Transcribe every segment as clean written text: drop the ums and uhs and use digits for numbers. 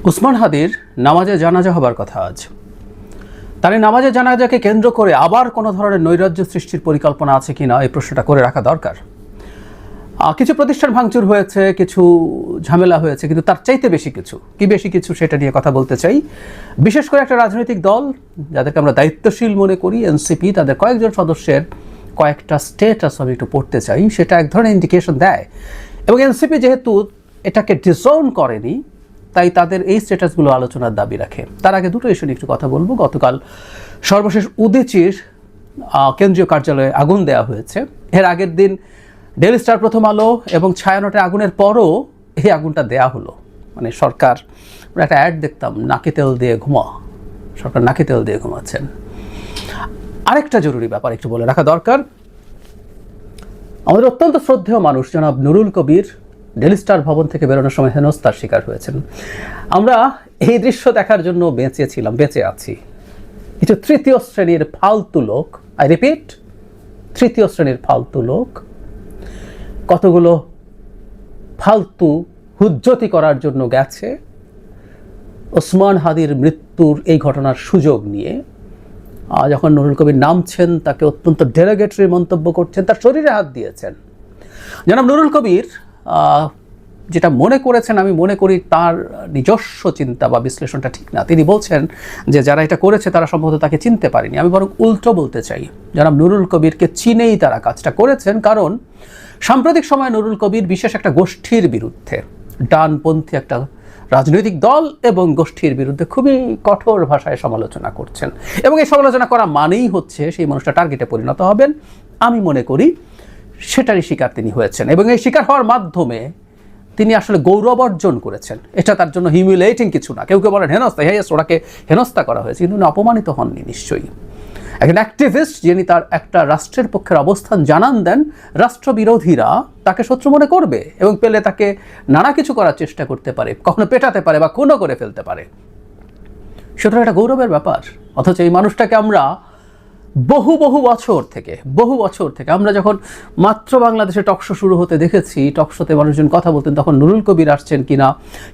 উসমান হাদির নামাজে জানাজা হবার কথা আজ। তার এই নামাজে জানাজাকে কেন্দ্র করে আবার কোনো ধরনের নৈরাজ্য সৃষ্টির পরিকল্পনা আছে কিনা এই প্রশ্নটা করে রাখা দরকার। কিছু প্রতিষ্ঠান ভাঙচুর হয়েছে, কিছু ঝামেলা হয়েছে, কিন্তু তার চাইতে বেশি কিছু সেটা নিয়ে কথা বলতে চাই। বিশেষ করে একটা রাজনৈতিক দল যাদেরকে আমরা দায়িত্বশীল মনে করি, এনসিপি, তাদের কয়েকজন সদস্যের কয়েকটা স্টেটাস আমি একটু পড়তে চাই। সেটা এক ধরনের ইন্ডিকেশন দেয়, এবং এনসিপি যেহেতু এটাকে ডিসওন করেনি, তাই তাদের এই স্ট্যাটাসগুলো আলোচনার দাবি রাখে। তার আগে দুটো ইস্যু নিয়ে একটু কথা বলবো। গতকাল সর্বশেষ উদীচীর কেন্দ্রীয় কার্যালয়ে আগুন দেওয়া হয়েছে। এর আগের দিন ডেইলি স্টার, প্রথম আলো এবং ছায়ানটে আগুনের পরও এই আগুনটা দেয়া হলো। মানে সরকার, একটা অ্যাড দেখতাম, নাকে তেল দিয়ে ঘুমা, সরকার নাকে তেল দিয়ে ঘুমাচ্ছেন। আরেকটা জরুরি ব্যাপার একটু বলে রাখা দরকার। আমাদের অত্যন্ত শ্রদ্ধেয় মানুষ জনাব নুরুল কবির ডেইলি স্টার ভবন থেকে বেরোনোর সময় হেনস্থার শিকার হয়েছেন। আমরা এই দৃশ্য দেখার জন্য বেঁচে আছি। কিছু তৃতীয় শ্রেণীর ফালতু লোক, আই রিপিট, তৃতীয় শ্রেণীর ফালতু লোক কতগুলো ফালতু হুজ্জতি করার জন্য গেছে ওসমান হাদির মৃত্যুর এই ঘটনার সুযোগ নিয়ে। যখন নুরুল কবির নামছেন, তাকে অত্যন্ত ডেরোগেটরি মন্তব্য করছেন, তার শরীরে হাত দিয়েছেন। জনাব নুরুল কবির যেটা মনে করেছেন, আমি মনে করি তার নিজস্ব চিন্তা বা বিশ্লেষণটা ঠিক না। তিনি বলছেন যে যারা এটা করেছে তারা সম্ভবত তাকে চিনতে পারেনি। আমি বরং উল্টো বলতে চাই, জনাব নুরুল কবিরকে চিনেই তারা কাজটা করেছেন। কারণ সাম্প্রতিক সময়ে নুরুল কবির বিশেষ একটা গোষ্ঠীর বিরুদ্ধে, ডানপন্থী একটা রাজনৈতিক দল এবং গোষ্ঠীর বিরুদ্ধে খুবই কঠোর ভাষায় সমালোচনা করছেন, এবং এই সমালোচনা করা মানেই হচ্ছে সেই মানুষটা টার্গেটে পরিণত হবেন। আমি মনে করি সেটারই শিকার তিনি হয়েছেন, এবং এই শিকার হওয়ার মাধ্যমে তিনি আসলে গৌরব অর্জন করেছেন। এটা তার জন্য হিউমিলেটিং কিছু না। কেউ বলেন হেনস্থা, ওনাকে হেনস্থা করা হয়েছে, কিন্তু উনি অপমানিত হননি নিশ্চয়ই। একজন অ্যাক্টিভিস্ট যিনি তার একটা রাষ্ট্রের পক্ষের অবস্থান জানান দেন, রাষ্ট্রবিরোধীরা তাকে শত্রু মনে করবে এবং পেলে তাকে নানা কিছু করার চেষ্টা করতে পারে, কখনো পেটাতে পারে বা খুনও করে ফেলতে পারে। সুতরাং এটা গৌরবের ব্যাপার। অথচ এই মানুষটাকে আমরা বহু বছর থেকে আমরা যখন মাত্র বাংলাদেশে টকশো শুরু হতে দেখেছি, টকশোতে মানুষজন কথা বলতেন, তখন নুরুল কবির আসছেন কিনা,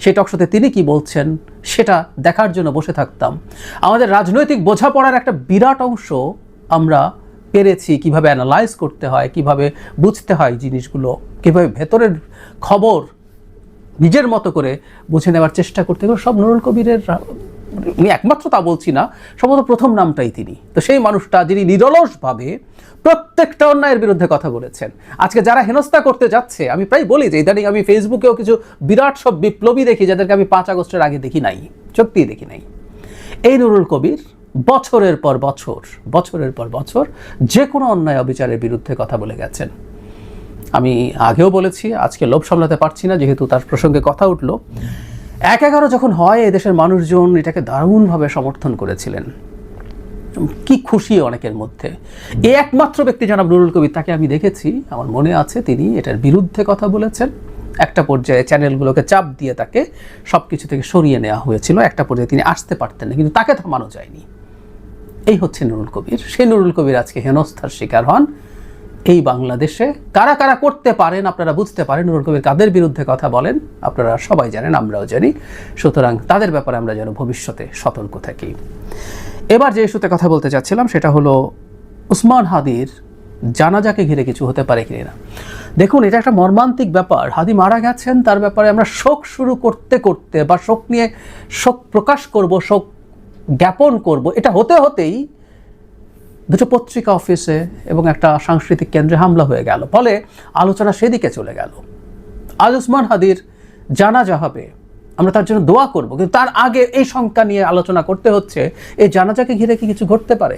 সেই টকশোতে তিনি কি বলছেন সেটা দেখার জন্য বসে থাকতাম। আমাদের রাজনৈতিক বোঝাপড়ার একটা বিরাট অংশ আমরা পেরেছি কিভাবে অ্যানালাইজ করতে হয়, কিভাবে বুঝতে হয় জিনিসগুলো, কিভাবে ভেতরের খবর নিজের মতো করে বুঝে নেওয়ার চেষ্টা করতে হবে। সব নুরুল কবিরের, আমি একমাত্র তা বলছি না, সম্ভবত প্রথম নামটাই তিনি। তো সেই মানুষটা যিনি নিরলসভাবে প্রত্যেকটা অন্যায়ের বিরুদ্ধে কথা বলেছেন। আজকে যারা হেনস্থা করতে যাচ্ছে, আমি প্রায় বলি যে ইদানিং আমি ফেসবুকেও কিছু বিরাট সব বিপ্লবী দেখি যাদেরকে আমি 5 আগস্টের আগে দেখি নাই, সত্যিই দেখি নাই। এই নুরুল কবির বছরের পর বছর যে কোনো অন্যায় অবিচারের বিরুদ্ধে কথা বলে গেছেন। আমি আগেও বলেছি, আজকে লোভ সামলাতে পারছি না যেহেতু তার প্রসঙ্গে কথা উঠলো। 1/11 যখন হয়, এদেশের মানুষজন এটাকে দারুণভাবে সমর্থন করেছিলেন। কি খুশি অনেকের মধ্যে। এই একমাত্র ব্যক্তি জনাব নুরুল কবির, তাকে আমি দেখেছি, আমার মনে আছে তিনি এটার বিরুদ্ধে কথা বলেছেন। একটা পর্যায়ে চ্যানেলগুলোকে চাপ দিয়ে তাকে সব কিছু থেকে সরিয়ে নেওয়া হয়েছিল। একটা পর্যায়ে তিনি আসতে পারতেন না, কিন্তু তাকে থামানো যায়নি। এই হচ্ছে নুরুল কবির। সেই নুরুল কবির আজকে হেনস্থার শিকার হন। এই বাংলাদেশে কারা কারা করতে পারেন আপনারা বুঝতে পারেন। নুরুল কবির কাদের বিরুদ্ধে কথা বলেন আপনারা সবাই জানেন, আমরাও জানি। সুতরাং তাদের ব্যাপারে আমরা যেন ভবিষ্যতে সতর্ক থাকি। এবার যে ইস্যুতে কথা বলতে চাচ্ছিলাম সেটা হলো উসমান হাদির জানাজাকে ঘিরে কিছু হতে পারে কিনা। দেখুন, এটা একটা মর্মান্তিক ব্যাপার। হাদি মারা গেছেন, তার ব্যাপারে আমরা শোক শুরু করতে বা শোক নিয়ে শোক প্রকাশ করব, শোক জ্ঞাপন করব, এটা হতেই দুটো পত্রিকা অফিসে এবং একটা সাংস্কৃতিক কেন্দ্রে হামলা হয়ে গেল। ফলে আলোচনা সেদিকে চলে গেল। আজ উসমান হাদির জানাজা হবে, আমরা তার জন্য দোয়া করব, কিন্তু তার আগে এই শঙ্কা নিয়ে আলোচনা করতে হচ্ছে এই জানাজাকে ঘিরে কি কিছু ঘটতে পারে।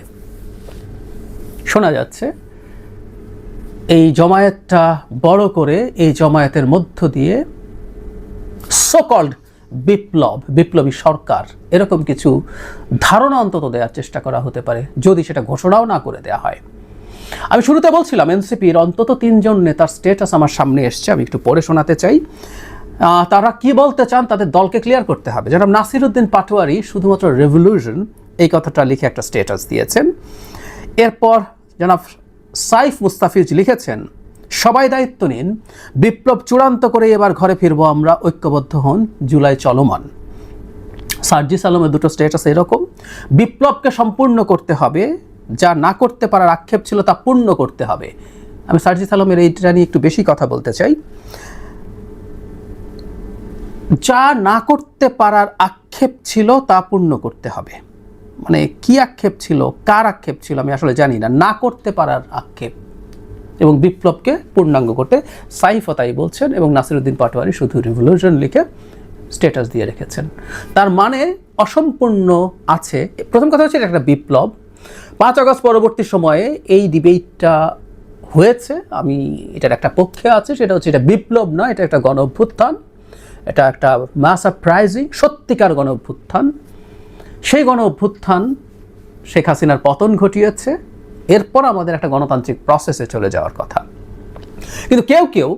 শোনা যাচ্ছে এই জমায়েতটা বড় করে, এই জমায়েতের মধ্য দিয়ে সো-কল্ড বিপ্লবী সরকার, এরকম কিছু ধারণা অন্তত দেওয়ার চেষ্টা করা হতে পারে, যদি সেটা ঘোষণাও না করে দেওয়া হয়। আমি শুরুতে বলছিলাম এনসিপির অন্তত 3 জন নেতার স্ট্যাটাস আমার সামনে এসছে, আমি একটু পড়ে শোনাতে চাই। তারা কি বলতে চান তাদের দলকে ক্লিয়ার করতে হবে। জনাব নাসিরউদ্দিন পাটোয়ারি শুধুমাত্র রেভলিউশন এই কথাটা লিখে একটা স্ট্যাটাস দিয়েছেন। এরপর জনাব সাইফ মুস্তাফিজ লিখেছেন, সবাই দায়িত্ব নিন, বিপ্লব চূড়ান্ত করে এবার ঘরে ফিরবো আমরা, ঐক্যবদ্ধ হন, জুলাই চলমান। সার্জিস আলমের দুটো স্ট্যাটাস এরকম, বিপ্লবকে সম্পূর্ণ করতে হবে, যা না করতে পারার আক্ষেপ ছিল তা পূর্ণ করতে হবে। আমি সার্জিস আলমের এইটা নিয়ে একটু বেশি কথা বলতে চাই। যা না করতে পারার আক্ষেপ ছিল তা পূর্ণ করতে হবে, মানে কি আক্ষেপ ছিল, কার আক্ষেপ ছিল আমি আসলে জানি না, না করতে পারার আক্ষেপ, এবং বিপ্লবকে পূর্ণাঙ্গ করতে সাইফও তাই বলছেন, এবং নাসিরুদ্দিন পাটোয়ারি শুধু রিভলিউশন লিখে স্ট্যাটাস দিয়ে রেখেছেন। তার মানে অসম্পূর্ণ আছে। প্রথম কথা হচ্ছে এটা একটা বিপ্লব। 5 আগস্ট পরবর্তী সময়ে এই ডিবেটটা হয়েছে, আমি এটার একটা পক্ষে আছে, সেটা হচ্ছে এটা বিপ্লব নয়, এটা একটা গণ অভ্যুত্থান, এটা একটা মাস আপরাইজিং, সত্যিকার গণ অভ্যুত্থান। সেই গণ অভ্যুত্থান শেখ হাসিনার পতন ঘটিয়েছে, এরপর আমাদের একটা গণতান্ত্রিক প্রসেসে চলে যাওয়ার কথা। কিন্তু কেউ কেউ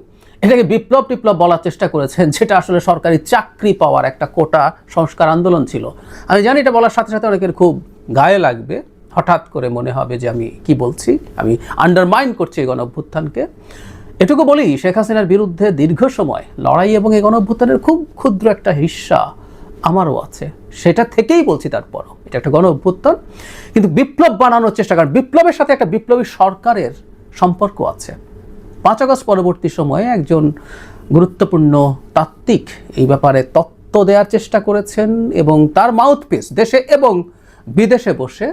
এটাকে বিপ্লব টিপ্লব বলার চেষ্টা করেছেন, যেটা আসলে সরকারি চাকরি পাওয়ার একটা কোটা সংস্কার আন্দোলন ছিল। আমি জানি এটা বলার সাথে সাথে অনেকের খুব গায়ে লাগবে, হঠাৎ করে মনে হবে যে আমি কি বলছি, আমি আন্ডারমাইন করছি এই গণ অভ্যুত্থানকে। এটুকু বলি, শেখ হাসিনার বিরুদ্ধে দীর্ঘ সময় লড়াই এবং এই গণ অভ্যুত্থানের খুব ক্ষুদ্র একটা হিস্সা আমারও আছে, সেটা থেকেই বলছি। তারপরও এটা একটা গণ অভ্যুত্থান, কিন্তু বিপ্লব বানানোর চেষ্টা করেন। বিপ্লবের সাথে একটা বিপ্লবী সরকারের সম্পর্ক আছে। 5 আগস্ট পরবর্তী সময়ে একজন গুরুত্বপূর্ণ তাত্ত্বিক এই ব্যাপারে তত্ত্ব দেওয়ার চেষ্টা করেছেন, এবং তার মাউথপিস দেশে এবং বিদেশে বসে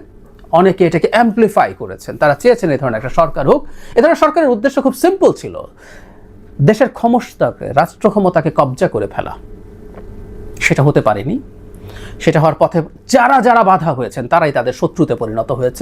অনেকে এটাকে অ্যাম্পলিফাই করেছেন। তারা চেয়েছেন এই ধরনের একটা সরকার হোক। এ ধরনের সরকারের উদ্দেশ্য খুব সিম্পল ছিল, দেশের ক্ষমতাকে, রাষ্ট্র ক্ষমতাকে কবজা করে ফেলা। সেটা হতে পারেনি। সেটা হওয়ার পথে যারা যারা বাধা হয়েছেন তারাই তাদের শত্রুতে পরিণত হয়েছে।